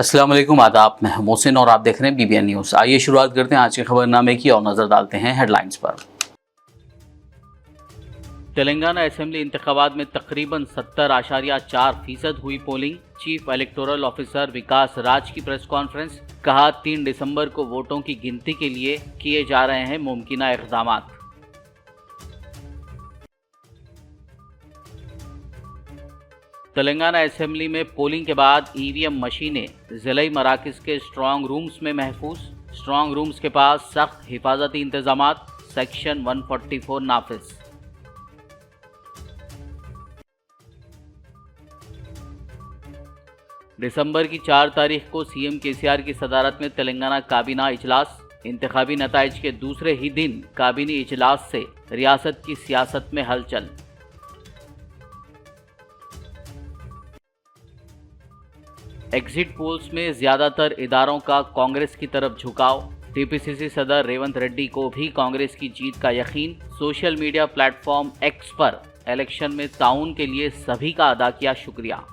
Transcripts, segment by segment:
अस्सलाम वालेकुम, आदाब। मैं हूं मोहसिन और आप देख रहे हैं BBN न्यूज़। आइए शुरुआत करते हैं आज के खबरनामे की और नज़र डालते हैं हेडलाइंस पर। तेलंगाना असेंबली इंतखाबात में तकरीबन 70.4% हुई पोलिंग। चीफ इलेक्टोरल ऑफिसर विकास राज की प्रेस कॉन्फ्रेंस, कहा 3 दिसंबर को वोटों की गिनती के लिए किए जा रहे हैं मुमकिना इक़दामात। तेलंगाना असेंबली में पोलिंग के बाद EVM मशीनें ज़िले मराकज़ के स्ट्रांग रूम्स में महफूज। स्ट्रांग रूम्स के पास सख्त हिफाजती इंतजामात, सेक्शन 144 नाफिज। दिसंबर की 4 तारीख को CM KCR की सदारत में तेलंगाना काबीना इजलास। इंतखाबी नताइज के दूसरे ही दिन काबीनी इजलास से रियासत की सियासत में हलचल। एग्जिट पोल्स में ज्यादातर इदारों का कांग्रेस की तरफ झुकाव। TPCC सदर रेवंत रेड्डी को भी कांग्रेस की जीत का यकीन। सोशल मीडिया प्लेटफॉर्म X पर इलेक्शन में ताउन के लिए सभी का अदा किया शुक्रिया।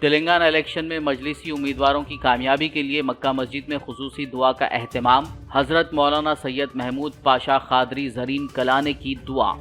तेलंगाना इलेक्शन में मजलिसी उम्मीदवारों की कामयाबी के लिए मक्का मस्जिद में खुसूसी दुआ का एहतमाम। हजरत मौलाना सैयद महमूद पाशा खादरी ज़रीन कला ने की दुआ।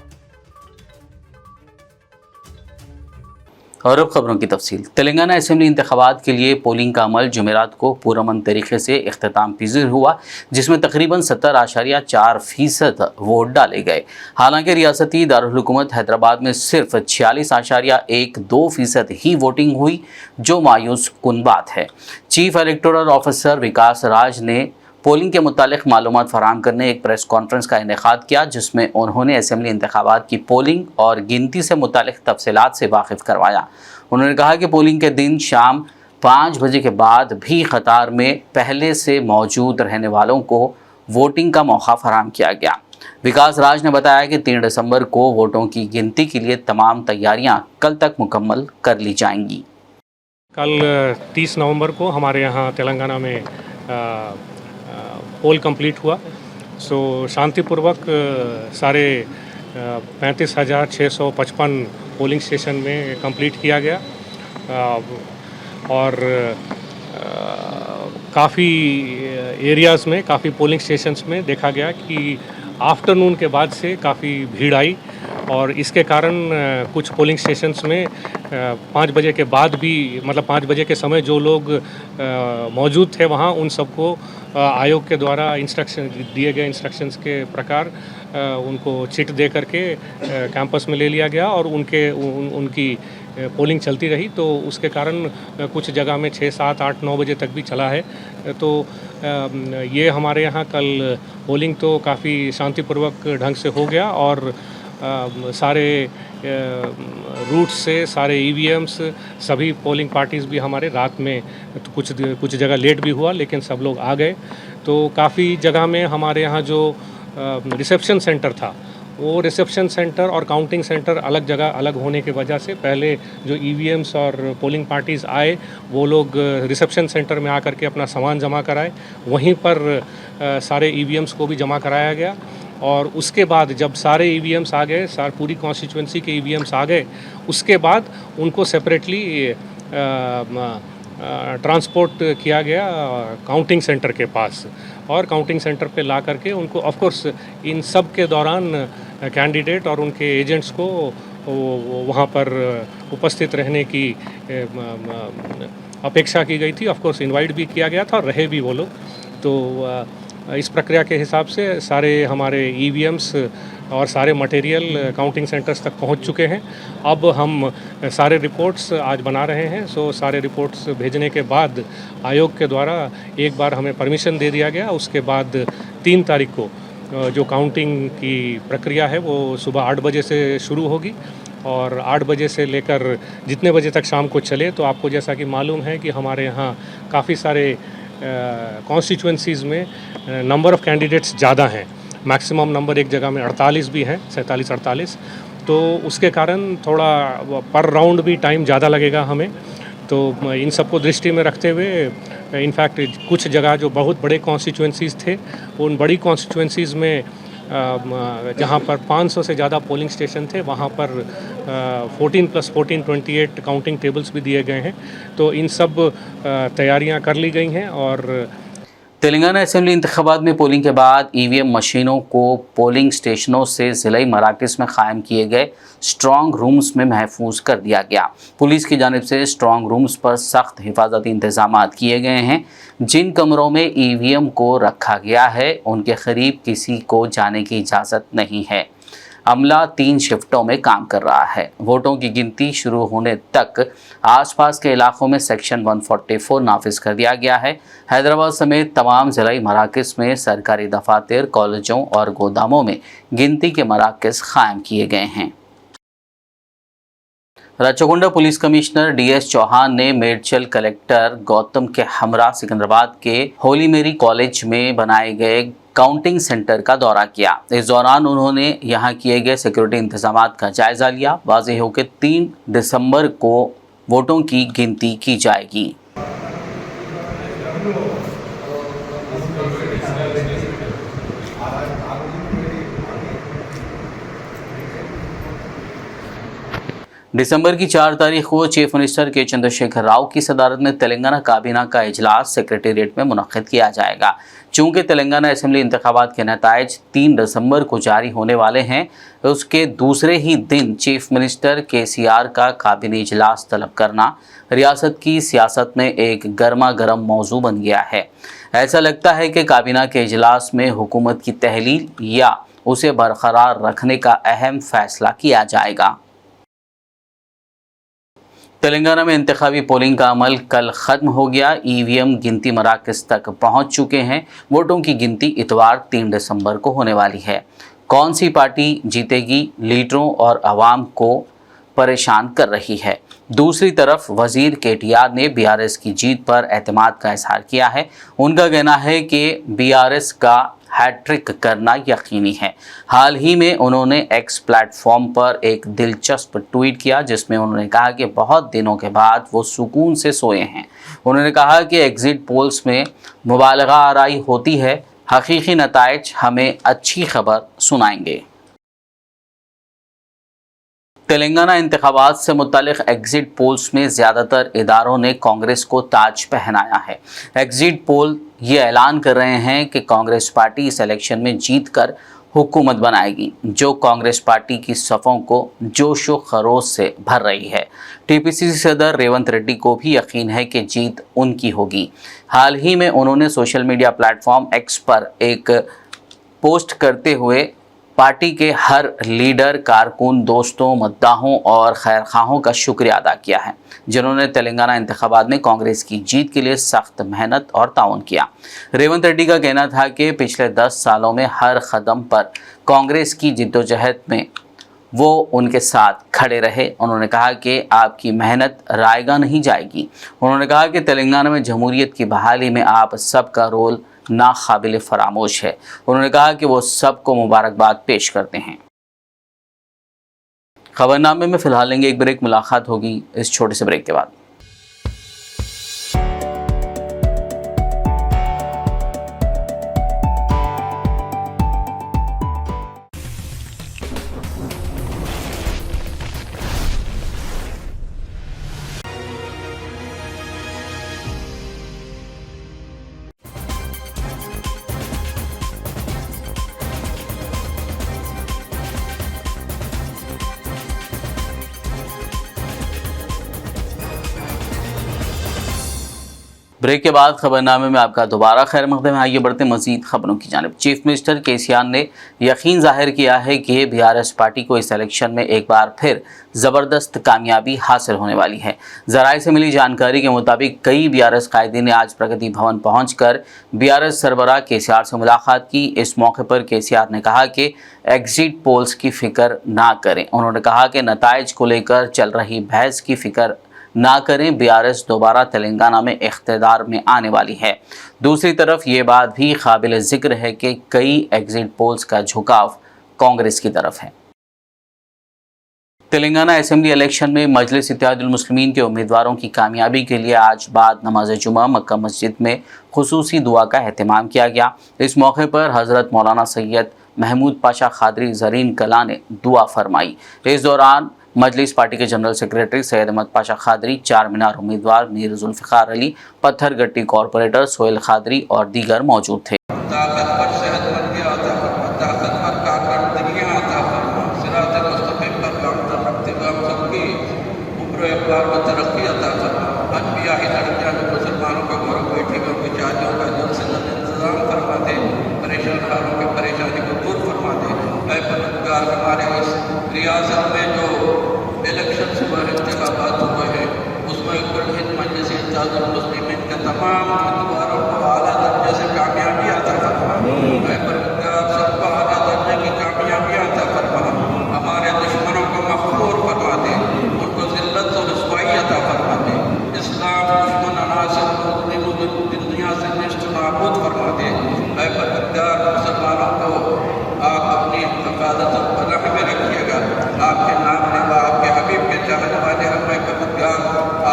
और अब खबरों की तफसील। तेलंगाना असेंबली इंतखाबात के लिए पोलिंग का अमल जुमेरात को पुरअमन तरीके से इख्तिताम पजीर हुआ, जिसमें तकरीबन 70.4% वोट डाले गए। हालांकि रियासती दारुल हुकूमत हैदराबाद में सिर्फ 46.12% ही वोटिंग हुई, जो मायूस कुन बात है। चीफ इलेक्टोरल ऑफिसर विकास राज ने पोलिंग के मुतालिक मालूमात फराहम करने एक प्रेस कॉन्फ्रेंस का इनेकाद किया, जिसमें उन्होंने असेंबली इंतखाबात की पोलिंग और गिनती से मुतालिक तफसीलात से वाकिफ़ करवाया। उन्होंने कहा कि पोलिंग के दिन शाम 5 बजे के बाद भी कतार में पहले से मौजूद रहने वालों को वोटिंग का मौका फराहम किया गया। विकास राज ने बताया कि 3 दिसंबर को वोटों की गिनती के लिए तमाम तैयारियां कल तक मुकम्मल कर ली जाएंगी। कल 30 नवंबर को हमारे यहाँ तेलंगाना में पोल कंप्लीट हुआ। सो शांतिपूर्वक सारे 35,655 पोलिंग स्टेशन में कंप्लीट किया गया और काफ़ी एरियाज़ में, काफ़ी पोलिंग स्टेशंस में देखा गया कि आफ्टरनून के बाद से काफ़ी भीड़ आई और इसके कारण कुछ पोलिंग स्टेशंस में 5 बजे के बाद भी, मतलब 5 बजे के समय जो लोग मौजूद थे वहाँ, उन सबको आयोग के द्वारा इंस्ट्रक्शन दिए गए इंस्ट्रक्शंस के प्रकार उनको चिट दे करके कैंपस में ले लिया गया और उनकी पोलिंग चलती रही। तो उसके कारण कुछ जगह में 6, 7, 8, 9 बजे तक भी चला है। तो ये हमारे यहाँ कल पोलिंग तो काफ़ी शांतिपूर्वक ढंग से हो गया और सारे रूट्स से सारे EVMs, सभी पोलिंग पार्टीज़ भी हमारे रात में, तो कुछ जगह लेट भी हुआ लेकिन सब लोग आ गए। तो काफ़ी जगह में हमारे यहाँ जो रिसेप्शन सेंटर था, वो रिसेप्शन सेंटर और काउंटिंग सेंटर अलग जगह अलग होने की वजह से पहले जो EVMs और पोलिंग पार्टीज़ आए वो लोग रिसेप्शन सेंटर में आकर के अपना सामान जमा कराए। वहीं पर सारे EVMs को भी जमा कराया गया और उसके बाद जब सारे EVMs आ गए, पूरी कॉन्स्टिट्यूंसी के EVMs आ गए, उसके बाद उनको सेपरेटली ट्रांसपोर्ट किया गया काउंटिंग सेंटर के पास और काउंटिंग सेंटर पे ला करके उनको, ऑफ कोर्स इन सब के दौरान कैंडिडेट और उनके एजेंट्स को वहाँ पर उपस्थित रहने की अपेक्षा की गई थी। ऑफ कोर्स इनवाइट भी किया गया था और रहे भी वो लोग। तो इस प्रक्रिया के हिसाब से सारे हमारे EVMs और सारे मटेरियल काउंटिंग सेंटर्स तक पहुंच चुके हैं। अब हम सारे रिपोर्ट्स आज बना रहे हैं। सो सारे रिपोर्ट्स भेजने के बाद आयोग के द्वारा एक बार हमें परमिशन दे दिया गया। उसके बाद 3 तारीख को जो काउंटिंग की प्रक्रिया है वो सुबह 8 बजे से शुरू होगी और 8 बजे से लेकर जितने बजे तक शाम को चले। तो आपको जैसा कि मालूम है कि हमारे यहाँ काफ़ी सारे कॉन्स्टिट्यूंसीज़ में नंबर ऑफ़ कैंडिडेट्स ज़्यादा हैं। मैक्सिमम नंबर एक जगह में 48 भी हैं, 47-48। तो उसके कारण थोड़ा पर राउंड भी टाइम ज़्यादा लगेगा हमें। तो इन सबको दृष्टि में रखते हुए इनफैक्ट कुछ जगह जो बहुत बड़े कॉन्स्टिट्यूंसीज़ थे, उन बड़ी कॉन्स्टिट्यूंसीज़ में जहां पर 500 से ज़्यादा पोलिंग स्टेशन थे, वहां पर 14+14 28 काउंटिंग टेबल्स भी दिए गए हैं। तो इन सब तैयारियां कर ली गई हैं। और तेलंगाना असेंबली इंतखाबात में पोलिंग के बाद ईवीएम मशीनों को पोलिंग स्टेशनों से ज़िले मराकज़ में क़ायम किए गए स्ट्रॉन्ग रूम्स में महफूज कर दिया गया। पुलिस की जानिब से स्ट्रॉन्ग रूम्स पर सख्त हिफाजती इंतजाम किए गए हैं। जिन कमरों में ईवीएम को रखा गया है उनके करीब किसी को जाने की इजाज़त नहीं है। अमला 3 शिफ्टों में काम कर रहा है। वोटों की गिनती शुरू होने तक आसपास के इलाकों में सेक्शन 144 नाफिज कर दिया गया है। हैदराबाद समेत तमाम ज़िला मराकज़ में सरकारी दफातर, कॉलेजों और गोदामों में गिनती के मराकज़ क़ायम किए गए हैं। Rachakonda police commissioner DS Chauhan ने मेडचल कलेक्टर गौतम के हमरा सिकंदराबाद के होली मेरी कॉलेज में बनाए गए काउंटिंग सेंटर का दौरा किया। इस दौरान उन्होंने यहां किए गए सिक्योरिटी इंतजामात का जायजा लिया। वाज़ेह हो कि 3 दिसंबर को वोटों की गिनती की जाएगी। दिसंबर की 4 तारीख को चीफ मिनिस्टर के चंद्रशेखर राव की सदारत में तेलंगाना काबीना का इजलास सेक्रेटेरिएट में मुनक्किद किया जाएगा। चूँकि तेलंगाना असेंबली इंतखाबात के नताइज 3 दिसंबर को जारी होने वाले हैं, उसके दूसरे ही दिन चीफ मिनिस्टर केसीआर का काबीना इजलास तलब करना रियासत की सियासत में एक गर्मा गर्म मौजू बन गया है। ऐसा लगता है कि काबीना के इजलास में हुकूमत की तहलील या उसे बरकरार रखने का अहम फैसला किया जाएगा। तेलंगाना में इंतखाबी पोलिंग का अमल कल ख़त्म हो गया। ईवीएम गिनती मराकज़ तक पहुंच चुके हैं। वोटों की गिनती इतवार 3 दिसंबर को होने वाली है। कौन सी पार्टी जीतेगी, लीडरों और आवाम को परेशान कर रही है। दूसरी तरफ वज़ीर केटीआर ने बीआरएस की जीत पर एतमाद का इजहार किया है। उनका कहना है कि बीआरएस का हैट्रिक करना यकीनी है। हाल ही में उन्होंने एक्स प्लेटफॉर्म पर एक दिलचस्प ट्वीट किया जिसमें उन्होंने कहा कि बहुत दिनों के बाद वो सुकून से सोए हैं। उन्होंने कहा कि एग्ज़िट पोल्स में मुबालगा आराई होती है, हकीकी नताइज हमें अच्छी खबर सुनाएंगे। तेलंगाना इंतखाबात से मुतालिक एग्ज़िट पोल्स में ज़्यादातर इदारों ने कांग्रेस को ताज पहनाया है। एग्ज़िट पोल ये ऐलान कर रहे हैं कि कांग्रेस पार्टी इस इलेक्शन में जीतकर हुकूमत बनाएगी, जो कांग्रेस पार्टी की सफ़ों को जोश व खरोश से भर रही है। टीपीसीसी सदर रेवंत रेड्डी को भी यकीन है कि जीत उनकी होगी। हाल ही में उन्होंने सोशल मीडिया प्लेटफॉर्म एक्स पर एक पोस्ट करते हुए पार्टी के हर लीडर, कारकुन, दोस्तों, मद्दाहों और खैरखाहों का शुक्रिया अदा किया है जिन्होंने तेलंगाना इंतखाबात में कांग्रेस की जीत के लिए सख्त मेहनत और ताउन किया। रेवंत रेड्डी का कहना था कि पिछले 10 सालों में हर कदम पर कांग्रेस की जिद्दोजहद में वो उनके साथ खड़े रहे। उन्होंने कहा कि आपकी मेहनत रायगा नहीं जाएगी। उन्होंने कहा कि तेलंगाना में जमहूरियत की बहाली में आप सबका रोल नाकाबिल फरामोश है। उन्होंने कहा कि वो सबको मुबारकबाद पेश करते हैं। खबरनामे में फ़िलहाल लेंगे एक ब्रेक। मुलाकात होगी इस छोटे से ब्रेक के बाद। ब्रेक के बाद खबरनामे में आपका दोबारा खैर मकदम है। आइए बढ़ते मजीद खबरों की जानिब। चीफ मिनिस्टर केसीआर ने यकीन जाहिर किया है कि बीआरएस पार्टी को इस इलेक्शन में एक बार फिर ज़बरदस्त कामयाबी हासिल होने वाली है। ज़राए से मिली जानकारी के मुताबिक कई बीआरएस कायदीन ने आज प्रगति भवन पहुंचकर बीआरएस सरबराह केसीआर से मुलाकात की। इस मौके पर केसीआर ने कहा कि एग्जिट पोल्स की फ़िक्र ना करें। उन्होंने कहा कि नताइज को लेकर चल रही बहस की फ़िक्र ना करें, बीआरएस दोबारा तेलंगाना में इख्तिदार में आने वाली है। दूसरी तरफ ये बात भी काबिल ज़िक्र है कि कई एग्जिट पोल्स का झुकाव कांग्रेस की तरफ है। तेलंगाना असेंबली इलेक्शन में मजलिस इत्तेहादुल मुस्लिमीन के उम्मीदवारों की कामयाबी के लिए आज बाद नमाज जुमा मक्का मस्जिद में खुसूसी दुआ का एहतमाम किया गया। इस मौके पर हज़रत मौलाना सैयद महमूद पाशा खादरी जरीन कला ने दुआ फरमाई। इस दौरान मजलिस पार्टी के जनरल सेक्रेटरी सैयद अहमद पाशा खादरी, चार मीनार उम्मीदवार मीर जुल्फिकार अली, पत्थरगट्टी कॉरपोरेटर सोहेल खादरी और दीगर मौजूद थे। तरक्की अता फरमा, अनबिया ही लड़कियां जो मुसलमानों के घरों बैठी हुई उनकी शादियों का जल्द से जल्द इंतजाम फरमा दे, परेशान हालों की परेशानी को दूर फरमा दे। ऐ परवरदिगार, हमारे इस रियासत में जो इलेक्शन हुए, इंतखाबात हुए हैं, उसमें कुल हिंद मजलिस इत्तेहादुल मुस्लिमीन के तमाम उम्मीदवारों को आला दर्जे से कामयाबी अता फरमा। ऐ परवरदिगार, सबको आला दर्जे की कामयाबी अता फरमा। हमारे दुश्मनों को मखबूर फरमा दे, उनको जिल्लत और रुसवाई अता फरमा दे। इस्लाम दुश्मन अनासर को दुनिया से निश्चित नाबूद फरमा दे। ऐ परवरदिगार, मुसलमानों को आप अपनी हिफाजत और पनाह में रखिएगा। आपके नाम लेवा, आपके हबीब के चाहने वाले हम परवरदिगार,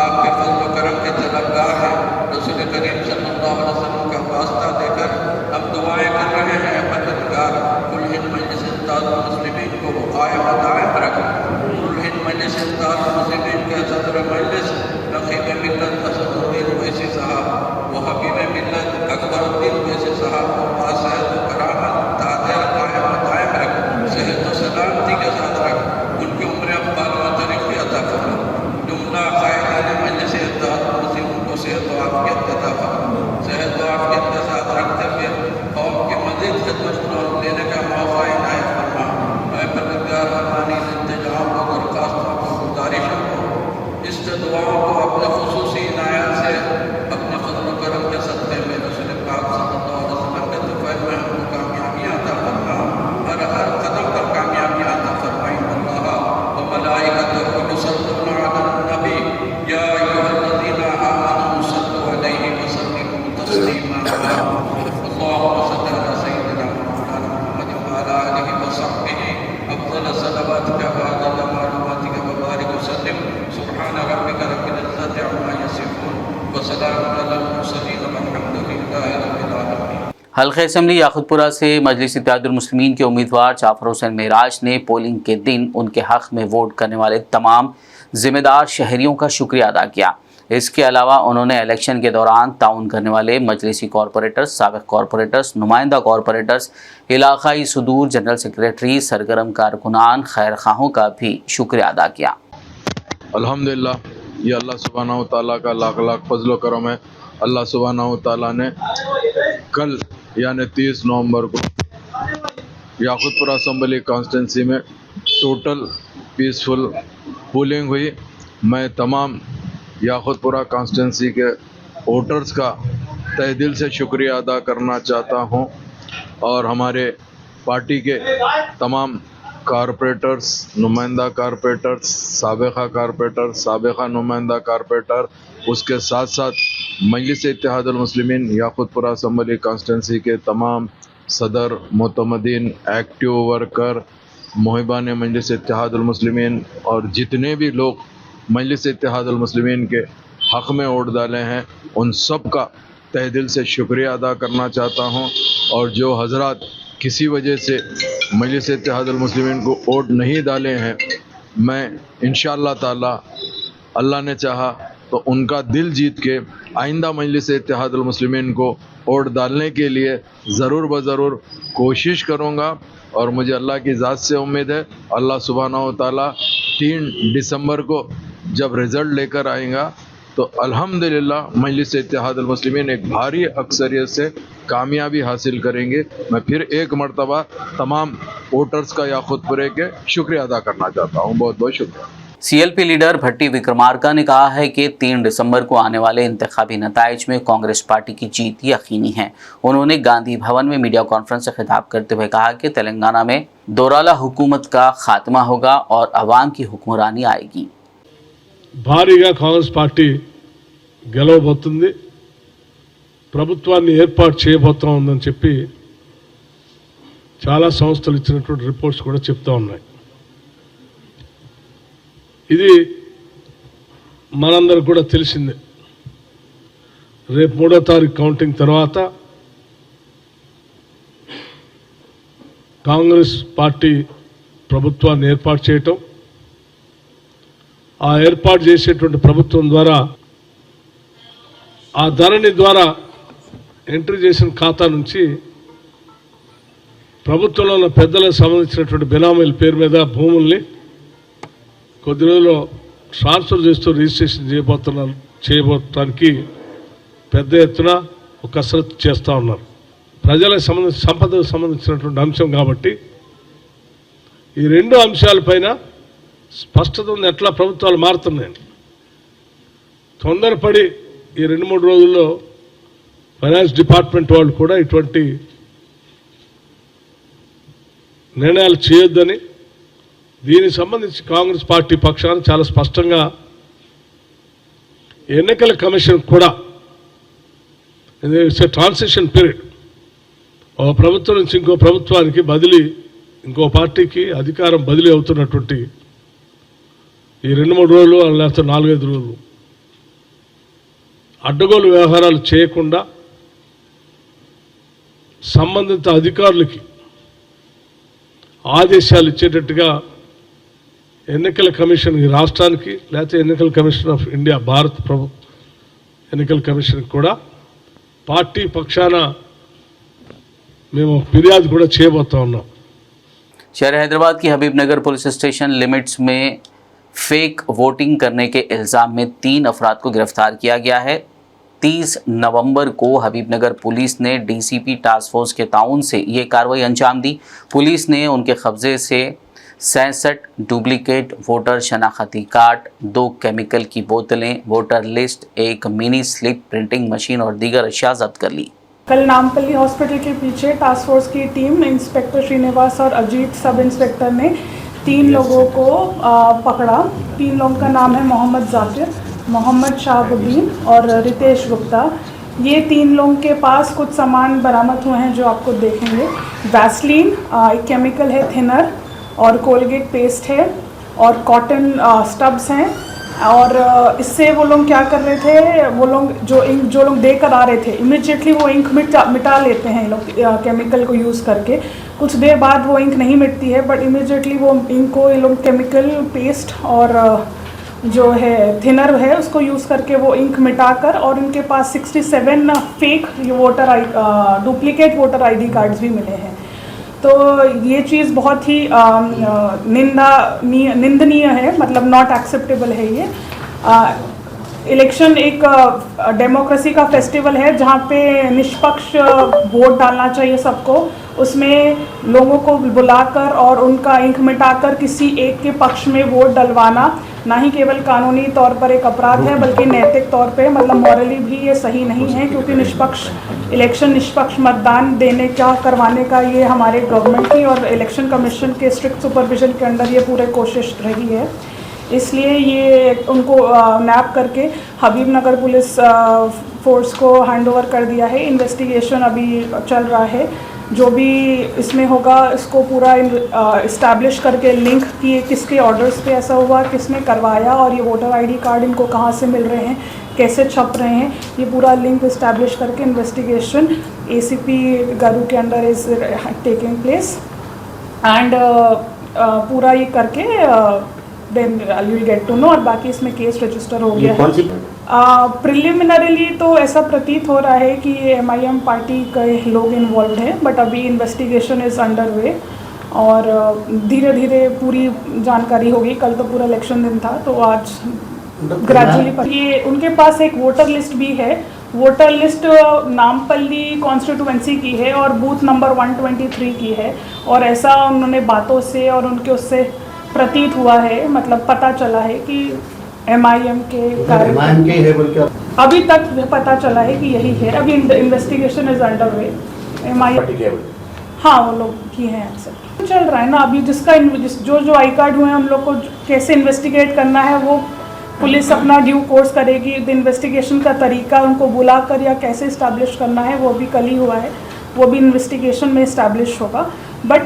आपके फजल व करम के तलबगार हैं। रसूल करीम सल्लल्लाहु अलैहि वसल्लम का वास्ता देकर हम दुआएं कर रहे हैं। परवरदिगार, कुल हिंद मजलिस इत्तेहादुल मुस्लिमीन को वो कायम व दायम रख। कुल हिंद मजलिस इत्तेहादुल मुस्लिमीन के सदर मजलिस नक़ीब मिल्लत असदुद्दीन ओवैसी साहब, वो हबीब मिल्लत अकबरुद्दीन ओवैसी साहब को बासहत व करामत ताज़र कायम व दायम रख, सेहत व सलामती के साथ रख। उनकी उम्र अफ़ज़ल व तरक्की अता फरमा। जुमला क़ायदान मजलिस इत्तेहादुल मुस्लिमीन को सेहत व आफ़ियत अता फरमा। सेहत व आफ़ियत के साथ रखते हुए कौम की मज़ीद खिदमत लेने का मौक़ा इनायत फरमा। ऐ परवरदिगार, हमारी इंतजाम को, दरख्वास्तों को, गुज़ारिशों को, इस्तदुआओं को अपने ख़ुसूसी इनायत से, अपने फ़ज़ल व करम के सदक़े में रसूल पाक सल्लल्लाहु अलैहि वसल्लम के तुफ़ैल में हमको कामयाबियाँ अता फरमा। हर कदम पर कामयाबियाँ अता फरमाई। अल्लाह व मलाइकतहु युसल्लूना अलन नबी या अय्युहल्लज़ीना आमनू सल्लू अलैहि व सल्लिमू तस्लीमा। अल्लाहुम्मा सल्लि अला सय्यिदिना मौलाना मुहम्मद व अला आलिहि व सहबिहि अफ़ज़ल सलवातिक व अज़ल मालूमातिक व बारिक वसल्लिम। सुब्हान रब्बिक रब्बिल इज़्ज़ति अम्मा यसिफून व सलामुन अलल मुरसलीन वल्हम्दुलिल्लाहि रब्बिल आलमीन। हल्का असेंबली याकुतपुरा से मजलिस इत्तेहादुल मुस्लिमीन के उम्मीदवार जाफर हुसैन मेराज ने पोलिंग के दिन उनके हक़ में वोट करने वाले तमाम जिम्मेदार शहरियों का शुक्रिया अदा किया। इसके अलावा उन्होंने इलेक्शन के दौरान ताउन करने वाले मजलिसी कॉरपोरेटर्स, साबिक़ कॉरपोरेटर्स, नुमाइंदा कॉरपोरेटर्स, इलाकाई सुदूर, जनरल सेक्रेटरी, सरगर्म कारकुनान, खैर खाहों का भी शुक्रिया अदा किया। अल्हम्दुलिल्लाह, ये अल्लाह सुब्हानहू तआला का लाख लाख फजल करम है। अल्लाह सुब्हानहू तआला ने कल यानी 30 नवंबर को याकुतपुरा असम्बली कॉन्स्टिट्यूंसी में टोटल पीसफुल पोलिंग हुई। मैं तमाम याकुतपुरा कॉन्स्टिट्यूंसी के वोटर्स का तहे दिल से शुक्रिया अदा करना चाहता हूं और हमारे पार्टी के तमाम कारपोरेटर्स, नुमाइंदा कारपोरेटर्स, साबिक़ा कारपोरेटर, साबिक़ा नुमाइंदा कारपोरेटर, उसके साथ साथ मजलिस इत्तेहादुल मुस्लिमीन याकुतपुरा असम्बली कॉन्स्टिट्यूंसी के तमाम सदर, मोतमदीन, एक्टिव वर्कर, मुहिबान मजलिस इत्तेहादुल मुस्लिमीन और जितने भी लोग मजलिस इत्तेहादुल मुस्लिमीन के हक़ में वोट डाले हैं, उन सब का तहे दिल से शुक्रिया अदा करना चाहता हूं। और जो हजरात किसी वजह से मजलिस इत्तेहादुल मुस्लिमीन को वोट नहीं डाले हैं, मैं इंशाअल्लाह ताला अल्लाह ने चाहा तो उनका दिल जीत के आइंदा मजलिस इत्तेहादुल मुस्लिमीन को वोट डालने के लिए ज़रूर ब-ज़रूर कोशिश करूँगा। और मुझे अल्लाह की ज़ात से उम्मीद है, अल्लाह सुब्हानहू तआला 3 दिसंबर को जब रिज़ल्ट लेकर आएगा तो अल्हम्दुलिल्लाह मजलिस इत्तेहादुल मुस्लिमीन एक भारी अक्सरियत से कामयाबी हासिल करेंगे। मैं फिर एक मरतबा तमाम वोटर्स का याकुतपुरे के शुक्रिया अदा करना चाहता हूँ। बहुत बहुत शुक्रिया। सीएलपी लीडर भट्टी विक्रमार्का ने कहा है कि 3 दिसंबर को आने वाले इंतखाबी नताइज में कांग्रेस पार्टी की जीत यकीनी है। उन्होंने गांधी भवन में मीडिया कॉन्फ्रेंस से खिताब करते हुए कहा कि तेलंगाना में दोराला हुकूमत का खात्मा होगा और अवाम की हुक्मरानी आएगी। భారీగా కాంగ్రెస్ పార్టీ గెలవబోతుంది, ప్రభుత్వాన్ని ఏర్పాటు చేయబోతోందని చెప్పి చాలా సంస్థలు ఇచ్చినటువంటి రిపోర్ట్స్ కూడా చెప్తా ఉన్నాయి. ఇది మనందరికి కూడా తెలిసిందే. రేపు 3వ తారీఖు కౌంటింగ్ తర్వాత కాంగ్రెస్ పార్టీ ప్రభుత్వాన్ని ఏర్పాటు చేయటం, ఆ ఏర్పాటు చేసేటువంటి ప్రభుత్వం ద్వారా ఆ ధరణి ద్వారా ఎంట్రీ చేసిన ఖాతా నుంచి ప్రభుత్వంలో ఉన్న పెద్దలకు సంబంధించినటువంటి బినామీల పేరు మీద భూముల్ని కొద్ది రోజుల్లో ట్రాన్స్ఫర్ చేస్తూ రిజిస్ట్రేషన్ చేయబోతానికి పెద్ద ఎత్తున ఒక కసరత్తు చేస్తూ ఉన్నారు. ప్రజలకు సంపదకు సంబంధించినటువంటి అంశం కాబట్టి ఈ రెండు అంశాలపైన స్పష్టత ఉంది. ఎట్లా ప్రభుత్వాలు మారుతున్నాయని తొందరపడి ఈ 2-3 రోజుల్లో ఫైనాన్స్ డిపార్ట్మెంట్ వాళ్ళు కూడా ఇటువంటి నిర్ణయాలు చేయొద్దని, దీనికి సంబంధించి కాంగ్రెస్ పార్టీ పక్షాన చాలా స్పష్టంగా ఎన్నికల కమిషన్ కూడా ఇట్స్ ఏ ట్రాన్సిషన్ పీరియడ్, ఒక ప్రభుత్వం నుంచి ఇంకో ప్రభుత్వానికి బదిలీ, ఇంకో పార్టీకి అధికారం బదిలీ అవుతున్నటువంటి ఈ 2-3 రోజులు లేకపోతే 4-5 రోజులు అడ్డగోలు వ్యవహారాలు చేయకుండా సంబంధిత అధికారులకి ఆదేశాలు ఇచ్చేటట్టుగా ఎన్నికల కమిషన్ ఈ రాష్ట్రానికి లేకపోతే ఎన్నికల కమిషన్ ఆఫ్ ఇండియా భారత ఎన్నికల కమిషన్ కూడా పార్టీ పక్షాన మేము ఫిర్యాదు కూడా చేయబోతా ఉన్నాం. शहर हैदराबाद की हबीबनगर पुलिस स्टेशन लिमिट्स में फेक वोटिंग करने के इल्ज़ाम में 3 अफराद को गिरफ्तार किया गया है। 30 नवंबर को हबीबनगर पुलिस ने डीसीपी टास्क फोर्स के ताउन से ये कार्रवाई अंजाम दी। पुलिस ने उनके कब्जे से 67 डुप्लीकेट वोटर शनाख्ती कार्ड, 2 केमिकल की बोतलें, वोटर लिस्ट, एक मिनी स्लिप प्रिंटिंग मशीन और दीगर अशिया जब्त कर ली। कल नामपल्ली हॉस्पिटल के पीछे टास्क फोर्स की टीम इंस्पेक्टर श्रीनिवास और अजीत सब इंस्पेक्टर ने 3 लोगों को पकड़ा। 3 लोगों का नाम है मोहम्मद जाकिर, मोहम्मद शाहबुद्दीन और रितेश गुप्ता। ये 3 लोगों के पास कुछ सामान बरामद हुए हैं जो आपको देखेंगे। वैसलीन, एक केमिकल है थिनर, और कोलगेट पेस्ट है, और कॉटन स्टब्स हैं। और इससे वो लोग क्या कर रहे थे, वो लोग जो लोग देकर आ रहे थे इमीडिएटली वो इंक मिटा लेते हैं लोग केमिकल को यूज़ करके। कुछ देर बाद वो इंक नहीं मिटती है, बट इमीडिएटली वो इंक को ये लोग केमिकल पेस्ट और जो है थिनर है उसको यूज़ करके वो इंक मिटाकर, और उनके पास 67 fake duplicate voter ID cards भी मिले हैं। तो ये चीज़ बहुत ही निंदनीय है, मतलब नॉट एक्सेप्टेबल है ये। इलेक्शन एक डेमोक्रेसी का फेस्टिवल है जहाँ पे निष्पक्ष वोट डालना चाहिए सबको। उसमें लोगों को बुलाकर और उनका इंक मिटाकर किसी एक के पक्ष में वोट डलवाना ना ही केवल कानूनी तौर पर एक अपराध है, बल्कि नैतिक तौर पे मतलब मॉरली भी ये सही नहीं है, क्योंकि निष्पक्ष इलेक्शन, निष्पक्ष मतदान देने का करवाने का ये हमारे गवर्नमेंट की और इलेक्शन कमीशन के स्ट्रिक्ट सुपरविजन के अंडर ये पूरे कोशिश रही है। इसलिए ये उनको नैप करके हबीबनगर पुलिस फोर्स को हैंडओवर कर दिया है। इन्वेस्टिगेशन अभी चल रहा है। जो भी इसमें होगा इसको पूरा इस्टेब्लिश करके लिंक किए किसके ऑर्डर्स पे ऐसा हुआ, किसने करवाया, और ये वोटर ID कार्ड इनको कहाँ से मिल रहे हैं, कैसे छप रहे हैं, ये पूरा लिंक इस्टेब्लिश करके इन्वेस्टिगेशन ACP गारू के under is taking place. And पूरा ये करके then you will get to know. और बाकी इसमें केस रजिस्टर हो गया है। प्रिलिमिनरीली तो ऐसा प्रतीत हो रहा है कि ये MIM पार्टी के लोग इन्वॉल्व हैं, बट अभी इन्वेस्टिगेशन इज़ अंडर वे और धीरे धीरे पूरी जानकारी होगी। कल तो पूरा इलेक्शन दिन था, तो आज ग्रेजुअली ये उनके पास एक वोटर लिस्ट भी है। वोटर लिस्ट नामपल्ली कॉन्स्टिट्यूएंसी की है और बूथ नंबर 123 की है, और ऐसा उन्होंने बातों से और उनके उससे प्रतीत हुआ है, मतलब पता चला है कि MIM के अभी तक पता चला है कि यही है। अभी investigation is under way. MIM हाँ वो लोग की हैं एक्सेप्ट चल रहा है ना अभी। जिसका जो आई कार्ड हुए हैं उन लोग को कैसे इन्वेस्टिगेट करना है वो पुलिस अपना ड्यू कोर्स करेगी। इन्वेस्टिगेशन का तरीका उनको बुलाकर या कैसे इस्टेब्लिश करना है वो भी कल ही हुआ है, वो भी इन्वेस्टिगेशन में इस्टेब्लिश होगा। But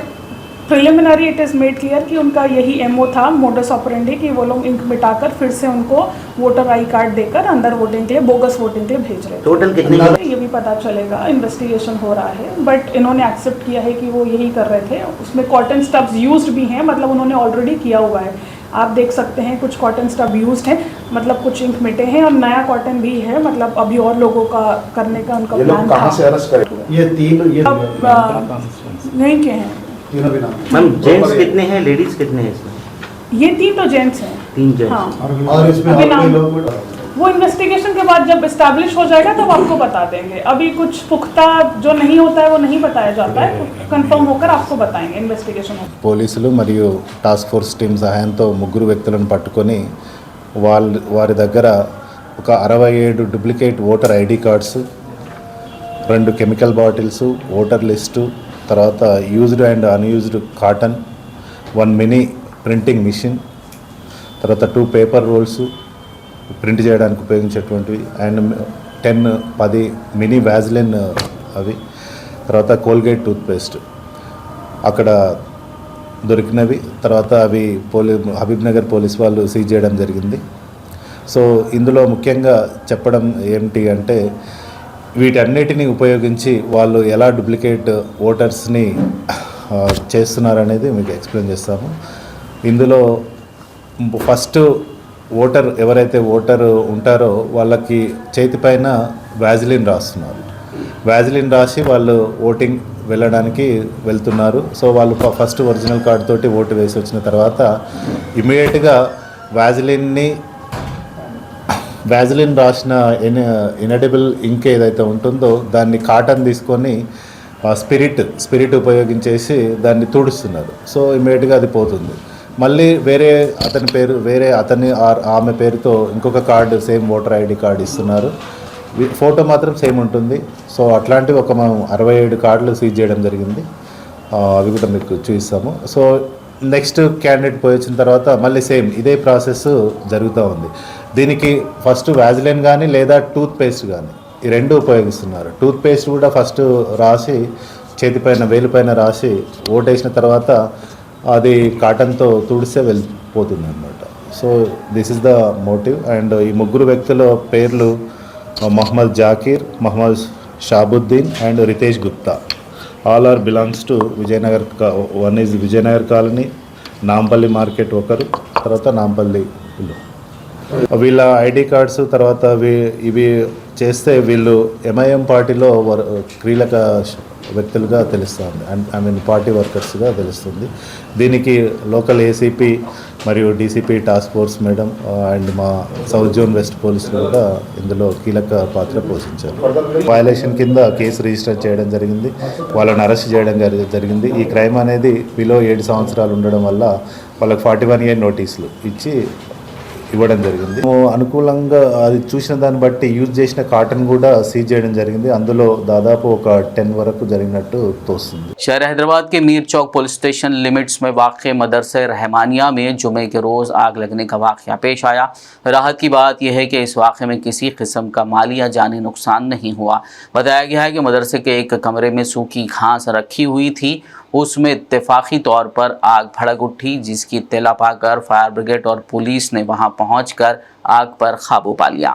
preliminary it is made clear कि उनका यही एमओ था, मोडस ऑपरेंडी, कि वो लोग इंक मिटाकर फिर से उनको वोटर आई कार्ड देकर अंदर वोटिंग के लिए, बोगस वोटिंग के लिए भेज रहे थे। टोटल कितने ये भी पता चलेगा, इन्वेस्टिगेशन हो रहा है, बट इन्होंने एक्सेप्ट किया है कि वो यही कर रहे थे। उसमें कॉटन स्टब्स यूज्ड भी हैं, मतलब उन्होंने ऑलरेडी किया हुआ है। आप देख सकते हैं कुछ कॉटन स्टब यूज्ड है, मतलब कुछ इंक मिटे हैं और नया कॉटन भी है, मतलब अभी और लोगों का करने का उनका प्लान था। कहाँ से अरेस्ट करे? ये तीन ये नहीं के हैं तीनों भी नाम। मैम जेंट्स कितने हैं, लेडीज कितने हैं इसमें? ये 3 तो जेंट्स हैं। 3 जेंट्स। हाँ, और इसमें अभी और कोई नाम- लोग वो इन्वेस्टिगेशन के बाद जब इस्टेब्लिश हो जाएगा तब आपको बता देंगे। अभी कुछ पुख्ता जो नहीं होता है वो नहीं बताया जाता है, कंफर्म होकर आपको बताएंगे इन्वेस्टिगेशन हो। పోలీసులు మరియు టాస్క్ ఫోర్స్ టీం సహాయంతో ముగ్గురు వ్యక్తులను పట్టుకొని వారి దగ్గర ఒక 67 duplicate voter ID cards, 2 chemical bottles, voter list, తర్వాత used and unused cotton, 1 mini printing machine, తర్వాత 2 పేపర్ రోల్స్ ప్రింట్ చేయడానికి ఉపయోగించేటువంటివి, అండ్ 10 మినీ వ్యాజ్లిన్ అవి, తర్వాత కోల్గేట్ టూత్పేస్ట్ అక్కడ దొరికినవి. తర్వాత అవి హబీబ్ నగర్ పోలీస్ వాళ్ళు సీజ్ చేయడం జరిగింది. సో ఇందులో ముఖ్యంగా చెప్పడం ఏమిటి అంటే, వీటన్నిటిని ఉపయోగించి వాళ్ళు ఎలా డూప్లికేట్ ఓటర్స్ని చేస్తున్నారనేది మీకు ఎక్స్ప్లెయిన్ చేస్తాము. ఇందులో ఫస్ట్ ఓటర్ ఎవరైతే ఓటర్ ఉంటారో వాళ్ళకి చేతిపైన వ్యాజిలిన్ రాస్తున్నారు. వ్యాజిలిన్ రాసి వాళ్ళు ఓటింగ్ వెళ్ళడానికి వెళ్తున్నారు. సో వాళ్ళు ఫస్ట్ ఒరిజినల్ కార్డు తోటి ఓటు వేసి వచ్చిన తర్వాత ఇమీడియట్గా వ్యాజిలిన్ రాసిన ఇనడిబుల్ ఇంక్ ఏదైతే ఉంటుందో దాన్ని కాటన్ తీసుకొని స్పిరిట్ ఉపయోగించేసి దాన్ని తుడుస్తున్నారు. సో ఇమీడియట్గా అది పోతుంది. మళ్ళీ వేరే అతని ఆమె పేరుతో ఇంకొక card, same voter ID card ఇస్తున్నారు. ఫోటో మాత్రం సేమ్ ఉంటుంది. సో అట్లాంటివి మనం 67 కార్డులు సీజ్ చేయడం జరిగింది. అవి కూడా మీకు చూపిస్తాము. సో నెక్స్ట్ క్యాండిడేట్ పోయి వచ్చిన తర్వాత మళ్ళీ సేమ్ ఇదే ప్రాసెస్ జరుగుతూ ఉంది. దీనికి ఫస్ట్ వ్యాజిలిన్ కానీ లేదా టూత్పేస్ట్ కానీ ఈ 2 ఉపయోగిస్తున్నారు. టూత్పేస్ట్ కూడా ఫస్ట్ రాసి చేతిపైన వేలుపైన రాసి ఓటేసిన తర్వాత అది కాటన్తో తుడిస్తే వెళ్ళిపోతుంది అన్నమాట. So this is the motive. And ఈ ముగ్గురు వ్యక్తుల పేర్లు Mohammed Zakir, Mohammed Shahabuddin and Ritesh Gupta. All are belongs to Vijayanagar. One is Vijayanagar colony, Nampally market ఒకరు, తర్వాత నాంపల్లి ఇల్లు. వీళ్ళ ఐడి కార్డ్స్ తర్వాత ఇవి చేస్తే వీళ్ళు ఎంఐఎం పార్టీలో కీలక వ్యక్తులుగా తెలుస్తుంది. అండ్ పార్టీ వర్కర్స్గా తెలుస్తుంది. దీనికి లోకల్ ఏసీపీ మరియు DCP task force madam and మా సౌత్ జోన్ వెస్ట్ పోలీసులు కూడా ఇందులో కీలక పాత్ర పోషించారు. వయలేషన్ కింద కేసు రిజిస్టర్ చేయడం జరిగింది. వాళ్ళని అరెస్ట్ చేయడం జరిగింది. ఈ క్రైమ్ అనేది బిలో 7 సంవత్సరాలు ఉండడం వల్ల వాళ్ళకి 41 year నోటీసులు ఇచ్చి ఇవ్వడం జరిగింది. అనుకూలంగా అది చూసిన దాన్ని బట్టి యూజ్ చేసిన కాటన్ కూడా సీజ్ చేయడం జరిగింది. అందులో దాదాపు ఒక 10 వరకు జరిగినట్టు తోస్తుంది. शहर हैदराबाद के मीर चौक पुलिस स्टेशन लिमिट्स में वाक़ मदरसे रहमानिया में जुमे के रोज़ आग लगने का वाक़या पेश आया। राहत की बात यह है कि इस वाक़े में किसी किस्म का माली या जानी नुकसान नहीं हुआ। बताया गया है कि मदरसे के एक कमरे में सूखी घास रखी हुई थी, उसमें इत्तेफाकी तौर पर आग भड़क उठी, जिसकी इत्तला पाकर फायर ब्रिगेड और पुलिस ने वहां पहुंचकर आग पर काबू पा लिया।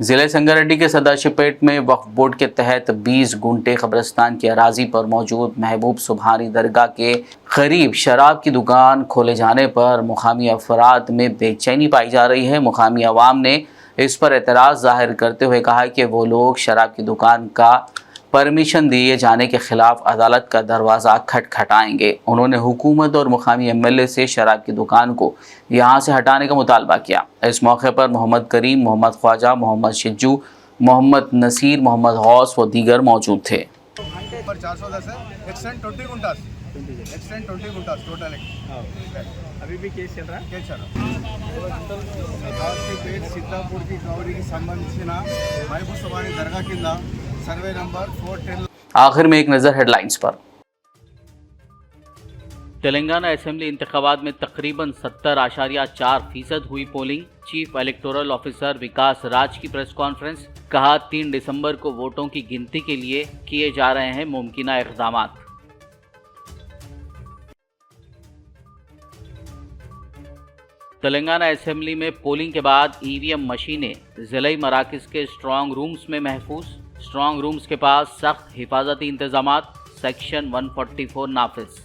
जिले संगारेड्डी के सदाशिवपेट में वक्फ बोर्ड के तहत 20 गुंटे कब्रिस्तान की अराजी पर मौजूद महबूब सुबहानी दरगाह के करीब शराब की दुकान खोले जाने पर मुकामी अफराद में बेचैनी पाई जा रही है। मुकामी अवाम ने इस पर एतराज़ जाहिर करते हुए कहा कि वो लोग शराब की दुकान का परमिशन दिए जाने के खिलाफ अदालत का दरवाज़ा खटखटाएंगे। उन्होंने हुकूमत और मुकामी एमएलए से शराब की दुकान को यहाँ से हटाने का मुतालबा किया। इस मौके पर मोहम्मद करीम, मोहम्मद ख्वाजा, मोहम्मद शिज्जू, मोहम्मद नसीर, मोहम्मद गौस व दीगर मौजूद थे। 410 है, एक्सटेंड 20 गुंटास, एक्सटेंड 20 गुंटास टोटल है। अभी भी केस चल रहा है, केस चल रहा है। सीतापुर की गौरी की संबंधिंచిన महबूब सुबहानी दरगाह కింద सर्वे नंबर 410। आखिर में एक नज़र हेडलाइंस पर। तेलंगाना असेंबली इंतखाबात में तकरीबन 70.4% हुई पोलिंग। चीफ इलेक्टोरल ऑफिसर विकास राज की प्रेस कॉन्फ्रेंस, कहा 3 दिसंबर को वोटों की गिनती के लिए किए जा रहे हैं मुमकिना इक़दाम। तेलंगाना असेंबली में पोलिंग के बाद ईवीएम मशीनें ज़िले मराकज़ के स्ट्रांग रूम्स में महफूज। स्ट्रांग रूम्स के पास सख्त हिफाजती इंतजामात, सेक्शन 144 नाफिज।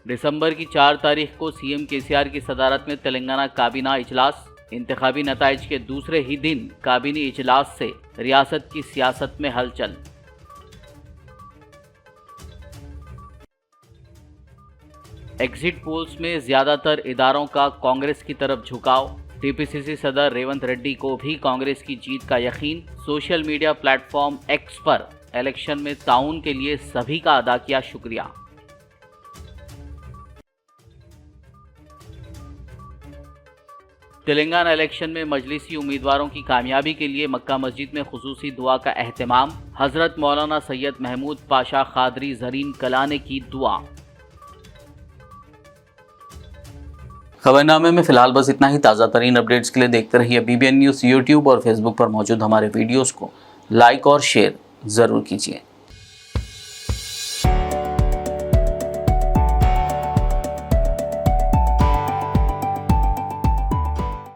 दिसंबर की 4 तारीख को सीएम केसीआर की सदारत में तेलंगाना काबीना इजलास। इंतखाबी नताइज के दूसरे ही दिन काबीनी इजलास से रियासत की सियासत में हलचल। एग्जिट पोल्स में ज्यादातर इदारों का कांग्रेस की तरफ झुकाव। टीपीसीसी सदर रेवंत रेड्डी को भी कांग्रेस की जीत का यकीन। सोशल मीडिया प्लेटफॉर्म एक्स पर इलेक्शन में ताउन के लिए सभी का अदा किया शुक्रिया। तेलंगाना इलेक्शन में मजलिसी उम्मीदवारों की कामयाबी के लिए मक्का मस्जिद में खुसूसी दुआ का एहतमाम। हजरत मौलाना सैयद महमूद पाशा खादरी ज़रीन कला ने की दुआ। खबरनामे में फिलहाल बस इतना ही। ताज़ा तरीन अपडेट्स के लिए देखते रहिए BBN न्यूज़। यूट्यूब और फेसबुक पर मौजूद हमारे वीडियोज़ को लाइक और शेयर ज़रूर कीजिए।